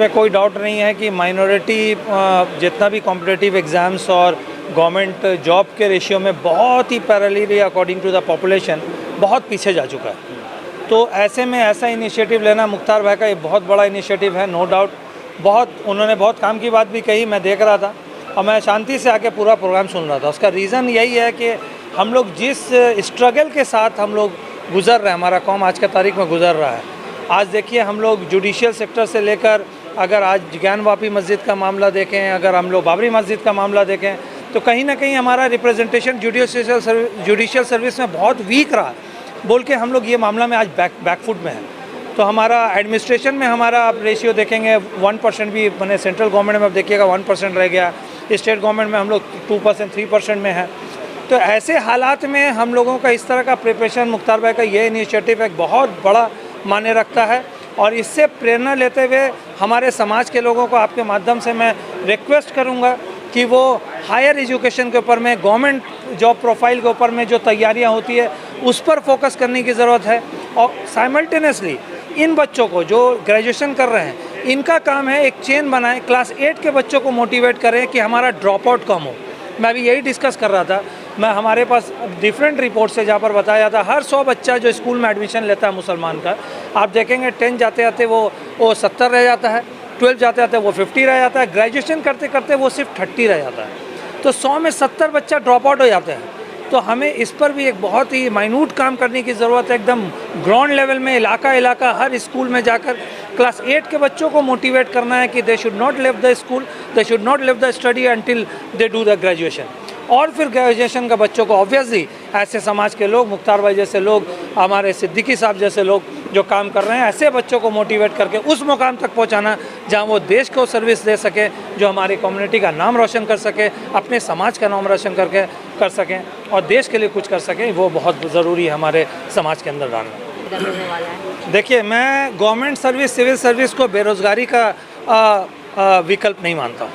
पे कोई डाउट नहीं है कि माइनॉरिटी जितना भी कॉम्पिटिटिव एग्ज़ाम्स और गवर्नमेंट जॉब के रेशियो में बहुत ही parallelly according to the population बहुत पीछे जा चुका है। तो ऐसे में ऐसा इनिशिएटिव लेना मुख्तार भाई का ये बहुत बड़ा इनिशिएटिव है, नो डाउट। उन्होंने बहुत काम की बात भी कही, मैं देख रहा था और मैं शांति से आके पूरा प्रोग्राम सुन रहा था। उसका रीज़न यही है कि हम लोग जिस स्ट्रगल के साथ हम लोग गुज़र रहे हैं, हमारा कौम आज के तारीख में गुज़र रहा है। आज देखिए हम लोग जुडिशियल सेक्टर से लेकर, अगर आज ज्ञानवापी मस्जिद का मामला देखें, अगर हम लोग बाबरी मस्जिद का मामला देखें, तो कहीं ना कहीं हमारा रिप्रेजेंटेशन जुडिशियल सर्विस में बहुत वीक रहा, बोल के हम लोग ये मामला में आज बैकफुट में है। तो हमारा एडमिनिस्ट्रेशन में हमारा आप रेशियो देखेंगे 1% भी, मैंने सेंट्रल गवर्नमेंट में अब देखिएगा 1% रह गया, स्टेट गवर्नमेंट में हम लोग 2% 3% में है। तो ऐसे हालात में हम लोगों का इस तरह का प्रिपरेशन, मुख्तार भाई का ये इनिशिएटिव एक बहुत बड़ा मायने रखता है। और इससे प्रेरणा लेते हुए हमारे समाज के लोगों को आपके माध्यम से मैं रिक्वेस्ट करूंगा कि वो हायर एजुकेशन के ऊपर में, गवर्नमेंट जॉब प्रोफाइल के ऊपर में जो तैयारियां होती है उस पर फोकस करने की ज़रूरत है। और साइमल्टेनियसली इन बच्चों को जो ग्रेजुएशन कर रहे हैं, इनका काम है एक चेन बनाएं, क्लास 8 के बच्चों को मोटिवेट करें कि हमारा ड्रॉप आउट कम हो। मैं अभी यही डिस्कस कर रहा था, मैं हमारे पास डिफरेंट रिपोर्ट से जहाँ पर बताया जाता है हर 100 बच्चा जो स्कूल में एडमिशन लेता है मुसलमान का, आप देखेंगे 10 जाते जाते वो 70 रह जाता है, 12 जाते जाते वो 50 रह जाता है, ग्रेजुएशन करते करते वो सिर्फ 30 रह जाता है। तो 100 में 70 बच्चा ड्रॉप आउट हो जाते हैं। तो हमें इस पर भी एक बहुत ही माइन्यूट काम करने की ज़रूरत है, एकदम ग्राउंड लेवल में, इलाका हर स्कूल में जाकर क्लास 8 के बच्चों को मोटिवेट करना है कि they should not live the school, they should not live the study until they do the graduation. और फिर ग्रेजुएशन का बच्चों को ऑब्वियसली ऐसे समाज के लोग, मुख्तार भाई जैसे लोग, हमारे सिद्दीकी साहब जैसे लोग जो काम कर रहे हैं, ऐसे बच्चों को मोटिवेट करके उस मुकाम तक पहुंचाना जहां वो देश को सर्विस दे सके, जो हमारी कम्युनिटी का नाम रोशन कर सके, अपने समाज का नाम रोशन कर सकें और देश के लिए कुछ कर सकें, वो बहुत ज़रूरी है हमारे समाज के अंदर डालना। देखिए, मैं गवर्नमेंट सर्विस, सिविल सर्विस को बेरोज़गारी का विकल्प नहीं मानता हूँ।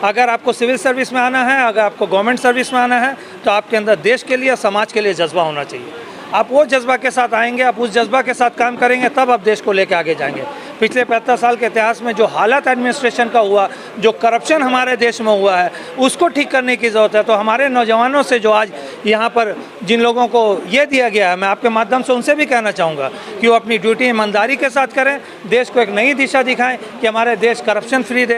अगर आपको सिविल सर्विस में आना है, अगर आपको गवर्नमेंट सर्विस में आना है, तो आपके अंदर देश के लिए, समाज के लिए जज्बा होना चाहिए। आप वो जज्बा के साथ आएंगे, आप उस जज्बा के साथ काम करेंगे, तब आप देश को लेकर आगे जाएंगे। पिछले 75 साल के इतिहास में जो हालत एडमिनिस्ट्रेशन का हुआ, जो करप्शन हमारे देश में हुआ है, उसको ठीक करने की ज़रूरत है। तो हमारे नौजवानों से जो आज यहाँ पर जिन लोगों को ये दिया गया है, मैं आपके माध्यम से उनसे भी कहना चाहूँगा कि वो अपनी ड्यूटी ईमानदारी के साथ करें, देश को एक नई दिशा दिखाएं कि हमारे देश करप्शन फ्री दे।